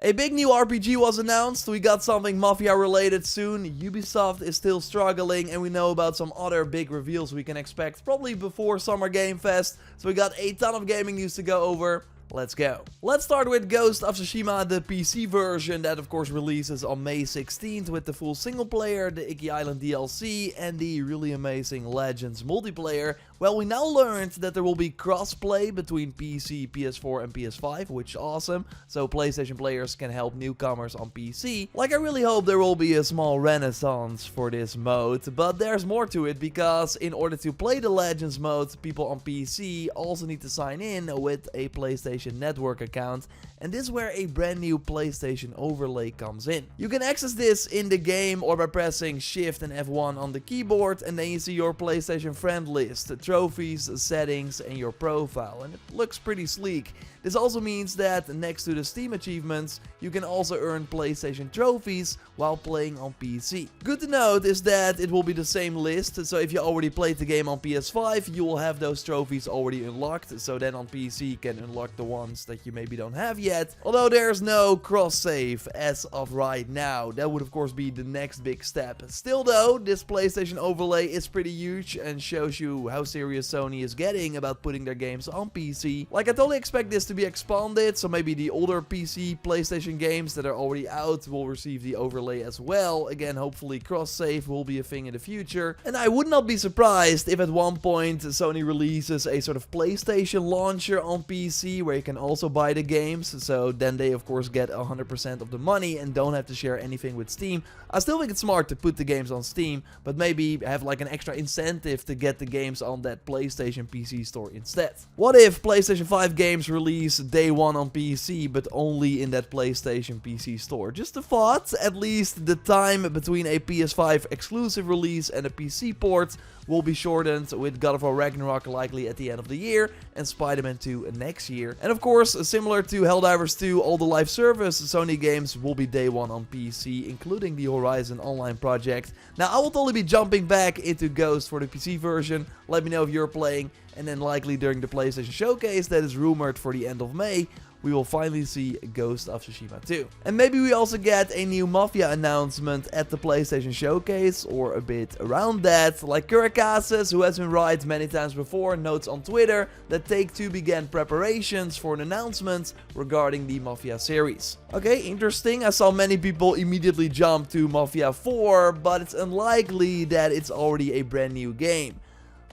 A big new RPG was announced, we got something Mafia related soon, Ubisoft is still struggling, and we know about some other big reveals we can expect probably before Summer Game Fest, so we got a ton of gaming news to go over. Let's go. Let's start with Ghost of Tsushima, the PC version that of course releases on May 16th with the full single player, the Icky Island DLC and the really amazing Legends multiplayer. Well, we now learned that there will be crossplay between PC, PS4 and PS5, which is awesome, so PlayStation players can help newcomers on PC. Like, I really hope there will be a small renaissance for this mode, but there's more to it, because in order to play the Legends mode, people on PC also need to sign in with a PlayStation Network account, and this is where a brand new PlayStation overlay comes in. You can access this in the game or by pressing Shift and F1 on the keyboard, and then you see your PlayStation friend list, trophies, settings and your profile, and it looks pretty sleek. This also means that next to the Steam achievements, you can also earn PlayStation trophies while playing on PC. Good to note is that it will be the same list, so if you already played the game on PS5, you will have those trophies already unlocked, so then on PC you can unlock the ones that you maybe don't have yet. Although there's no cross-save as of right now, that would of course be the next big step. Still though, this PlayStation overlay is pretty huge and shows you how serious Sony is getting about putting their games on PC. Like, I totally expect this to be expanded, so maybe the older PC PlayStation games that are already out will receive the overlay as well. Again, hopefully cross-save will be a thing in the future. And I would not be surprised if at one point Sony releases a sort of PlayStation launcher on PC where you can also buy the games, so then they of course get 100% of the money and don't have to share anything with Steam. I still think it's smart to put the games on Steam, but maybe have like an extra incentive to get the games on that PlayStation PC store instead. What if PlayStation 5 games release day one on PC, but only in that PlayStation PC store? Just a thought. At least the time between a PS5 exclusive release and a PC port will be shortened, with God of War Ragnarok likely at the end of the year and Spider-Man 2 next year. And of course, similar to Helldivers 2, all the live service Sony games will be day one on PC, including the Horizon Online project. Now, I will totally be jumping back into Ghost for the PC version. Let me know if you're playing, and then likely during the PlayStation Showcase that is rumored for the end of May, we will finally see Ghost of Tsushima 2. And maybe we also get a new Mafia announcement at the PlayStation Showcase, or a bit around that. Like Kurakases, who has been right many times before, notes on Twitter that Take-Two began preparations for an announcement regarding the Mafia series. Okay, interesting. I saw many people immediately jump to Mafia 4, but it's unlikely that it's already a brand new game.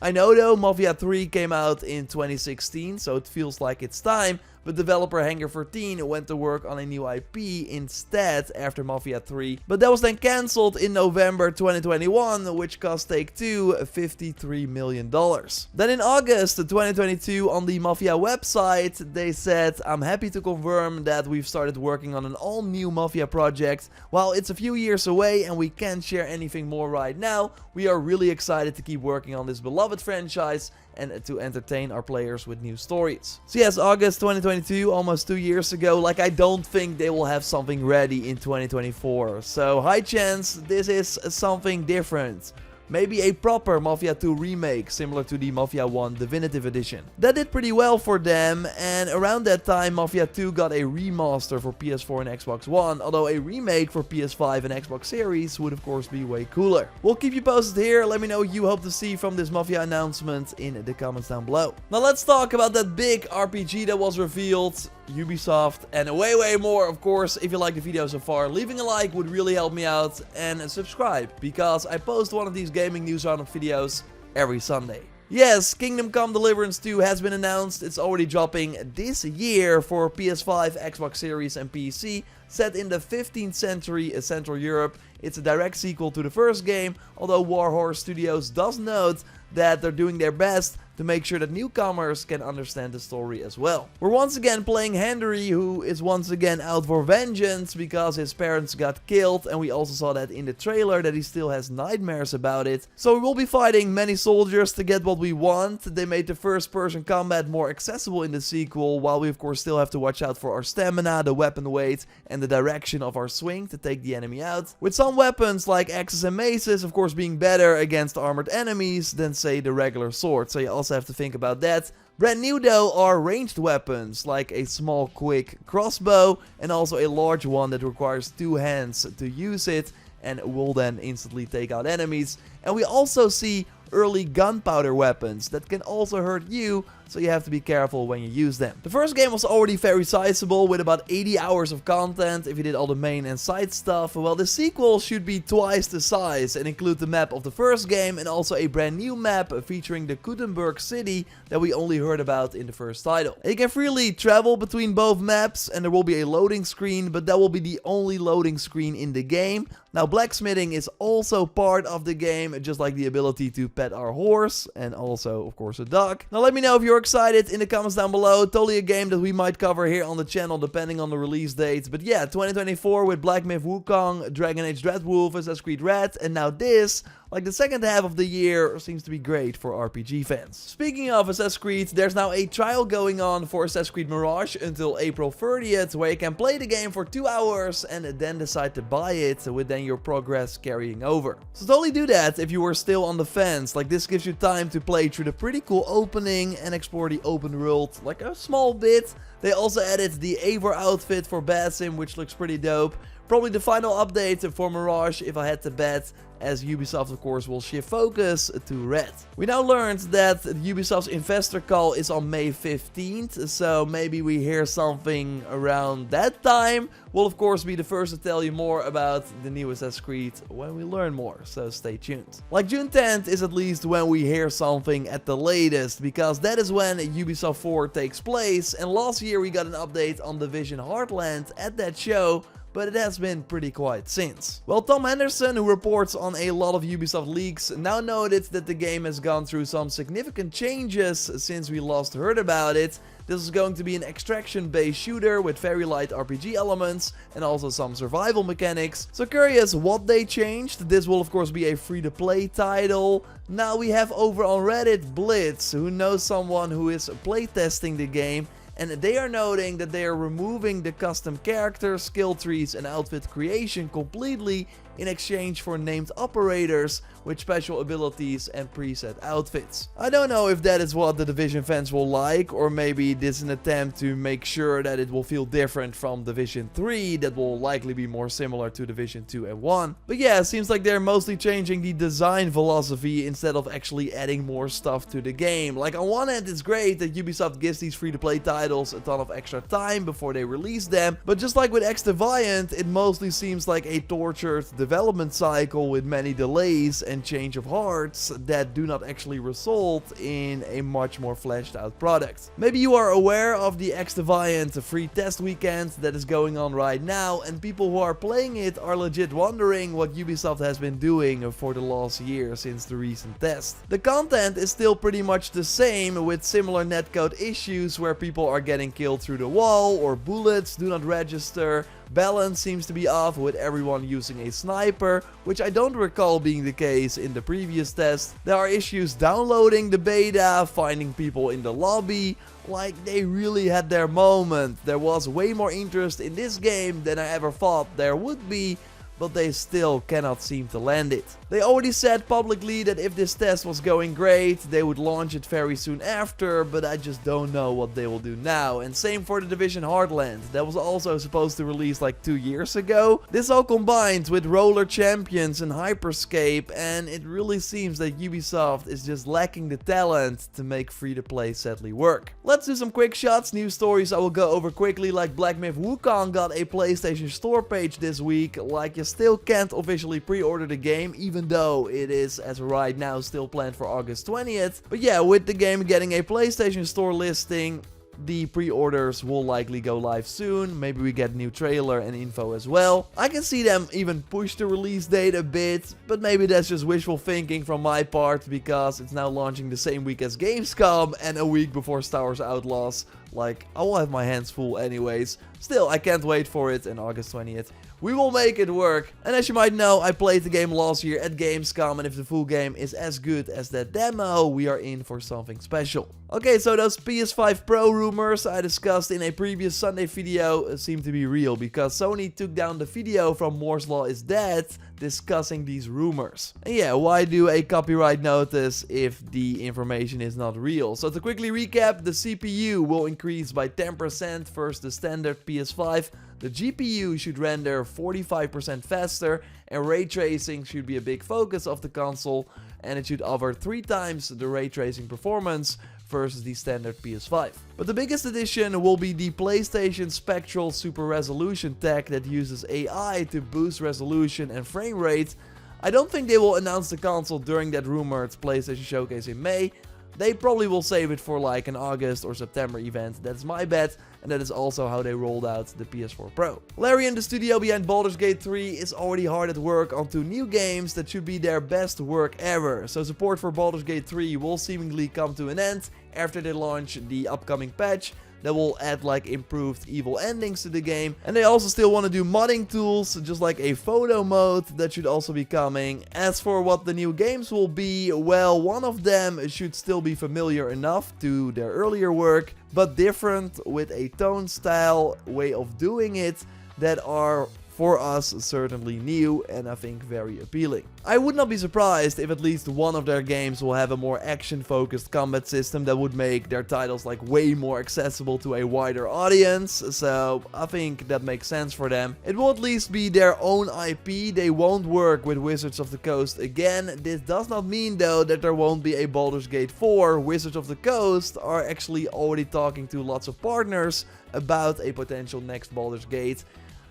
I know though, Mafia 3 came out in 2016, so it feels like it's time, but developer Hangar 13 went to work on a new IP instead after Mafia 3, but that was then cancelled in November 2021, which cost Take-Two $53 million. Then in August 2022, on the Mafia website, they said, "I'm happy to confirm that we've started working on an all-new Mafia project. While it's a few years away and we can't share anything more right now, we are really excited to keep working on this beloved franchise and to entertain our players with new stories." So yes, August 2022, almost 2 years ago. Like, I don't think they will have something ready in 2024. So high chance this is something different. Maybe a proper Mafia 2 remake, similar to the Mafia 1 Definitive Edition. That did pretty well for them, and around that time Mafia 2 got a remaster for PS4 and Xbox One, although a remake for PS5 and Xbox Series would of course be way cooler. We'll keep you posted here. Let me know what you hope to see from this Mafia announcement in the comments down below. Now let's talk about that big RPG that was revealed, Ubisoft, and way more. Of course, if you like the video so far, leaving a like would really help me out, and subscribe, because I post one of these gaming news roundup videos every Sunday. Yes, Kingdom Come Deliverance 2 has been announced. It's already dropping this year for PS5, Xbox Series and PC. Set in the 15th century in Central Europe, it's a direct sequel to the first game, although Warhorse Studios does note that they're doing their best to make sure that newcomers can understand the story as well. We're once again playing Henry, who is once again out for vengeance because his parents got killed, and we also saw that in the trailer that he still has nightmares about it. So we will be fighting many soldiers to get what we want. They made the first person combat more accessible in the sequel, while we of course still have to watch out for our stamina, the weapon weight, and the direction of our swing to take the enemy out. With some weapons like axes and maces of course being better against armored enemies than say the regular sword. So you also also have to think about that. Brand new though are ranged weapons, like a small quick crossbow and also a large one that requires 2 hands to use it and will then instantly take out enemies. And we also see early gunpowder weapons that can also hurt you, so you have to be careful when you use them. The first game was already very sizable with about 80 hours of content if you did all the main and side stuff. Well, the sequel should be twice the size and include the map of the first game and also a brand new map featuring the Gutenberg city that we only heard about in the first title. And you can freely travel between both maps and there will be a loading screen, but that will be the only loading screen in the game. Now, blacksmithing is also part of the game, just like the ability to pet our horse and also, of course, a dog. Now, let me know if you're excited in the comments down below. Totally a game that we might cover here on the channel depending on the release date. But yeah, 2024 with Black Myth Wukong, Dragon Age Dreadwolf, Assassin's Creed Red, and now this. Like the second half of the year seems to be great for RPG fans. Speaking of Assassin's Creed, there's now a trial going on for Assassin's Creed Mirage until April 30th, where you can play the game for 2 hours and then decide to buy it, with then your progress carrying over. So totally do that if you were still on the fence. Like, this gives you time to play through the pretty cool opening and explore the open world like a small bit. They also added the Eivor outfit for Basim, which looks pretty dope. Probably the final update for Mirage if I had to bet, as Ubisoft of course will shift focus to Red. We now learned that Ubisoft's investor call is on May 15th, so maybe we hear something around that time. We'll of course be the first to tell you more about the new Assassin's Creed when we learn more, so stay tuned. Like June 10th is at least when we hear something at the latest, because that is when Ubisoft 4 takes place, and last year we got an update on Division Heartland at that show, but it has been pretty quiet since. Well, Tom Henderson, who reports on a lot of Ubisoft leaks, now noted that the game has gone through some significant changes since we last heard about it. This is going to be an extraction-based shooter with very light RPG elements and also some survival mechanics. So curious what they changed. This will of course be a free-to-play title. Now we have over on Reddit Blitz, who knows someone who is playtesting the game, and they are noting that they are removing the custom characters, skill trees and outfit creation completely in exchange for named operators with special abilities and preset outfits. I don't know if that is what the Division fans will like, or maybe this is an attempt to make sure that it will feel different from Division 3 that will likely be more similar to Division 2 and 1. But yeah, it seems like they're mostly changing the design philosophy instead of actually adding more stuff to the game. Like, on one hand it's great that Ubisoft gives these free-to-play titles a ton of extra time before they release them, but just like with xDefiant, it mostly seems like a tortured development cycle with many delays and change of hearts that do not actually result in a much more fleshed out product. Maybe you are aware of the xDefiant free test weekend that is going on right now, and people who are playing it are legit wondering what Ubisoft has been doing for the last year since the recent test. The content is still pretty much the same, with similar netcode issues where people are getting killed through the wall or bullets do not register. Balance seems to be off with everyone using a sniper, which I don't recall being the case in the previous test. There are issues downloading the beta, finding people in the lobby. Like, they really had their moment. There was way more interest in this game than I ever thought there would be, but they still cannot seem to land it. They already said publicly that if this test was going great, they would launch it very soon after, but I just don't know what they will do now. And same for the Division Heartland, that was also supposed to release like 2 years ago. This all combined with Roller Champions and Hyperscape, and it really seems that Ubisoft is just lacking the talent to make free-to-play sadly work. Let's do some quick shots, news stories I will go over quickly, like Black Myth Wukong got a PlayStation Store page this week. Like, you still can't officially pre-order the game, even though it is, as of right now, still planned for August 20th. But yeah, with the game getting a PlayStation Store listing, the pre-orders will likely go live soon. Maybe we get a new trailer and info as well. I can see them even push the release date a bit, but maybe that's just wishful thinking from my part, because it's now launching the same week as Gamescom and a week before Star Wars Outlaws. Like, I will have my hands full anyways, Still, I can't wait for it on August 20th. We will make it work. And as you might know, I played the game last year at Gamescom, and if the full game is as good as that demo, we are in for something special. Okay, so those PS5 Pro rumors I discussed in a previous Sunday video seem to be real, because Sony took down the video from Moore's Law is Dead discussing these rumors. And yeah, why do a copyright notice if the information is not real? So to quickly recap, the CPU will increase by 10% versus the standard PS5. The GPU should render 45% faster, and ray tracing should be a big focus of the console, and it should offer 3 times the ray tracing performance versus the standard PS5. But the biggest addition will be the PlayStation Spectral Super Resolution tech that uses AI to boost resolution and frame rate. I don't think they will announce the console during that rumored PlayStation Showcase in May. They probably will save it for like an August or September event, that's my bet, and that is also how they rolled out the PS4 Pro. Larian, the studio behind Baldur's Gate 3, is already hard at work on 2 new games that should be their best work ever. So support for Baldur's Gate 3 will seemingly come to an end after they launch the upcoming patch that will add like improved evil endings to the game. And they also still want to do modding tools, just like a photo mode that should also be coming. As for what the new games will be, well, one of them should still be familiar enough to their earlier work, but different, with a tone, style, way of doing it that are for us certainly new and I think very appealing. I would not be surprised if at least one of their games will have a more action-focused combat system that would make their titles like way more accessible to a wider audience, so I think that makes sense for them. It will at least be their own IP, they won't work with Wizards of the Coast again. This does not mean though that there won't be a Baldur's Gate 4. Wizards of the Coast are actually already talking to lots of partners about a potential next Baldur's Gate.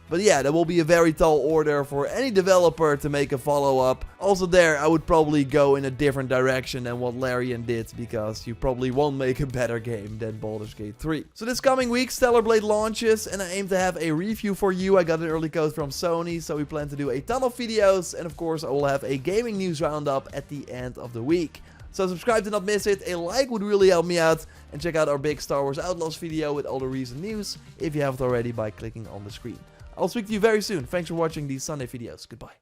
But yeah, that will be a very tall order for any developer to make a follow-up. Also there, I would probably go in a different direction than what Larian did, because you probably won't make a better game than Baldur's Gate 3. So this coming week, Stellar Blade launches, and I aim to have a review for you. I got an early code from Sony, so we plan to do a ton of videos, and of course I will have a gaming news roundup at the end of the week. So subscribe to not miss it, a like would really help me out, and check out our big Star Wars Outlaws video with all the recent news, if you haven't already, by clicking on the screen. I'll speak to you very soon. Thanks for watching these Sunday videos. Goodbye.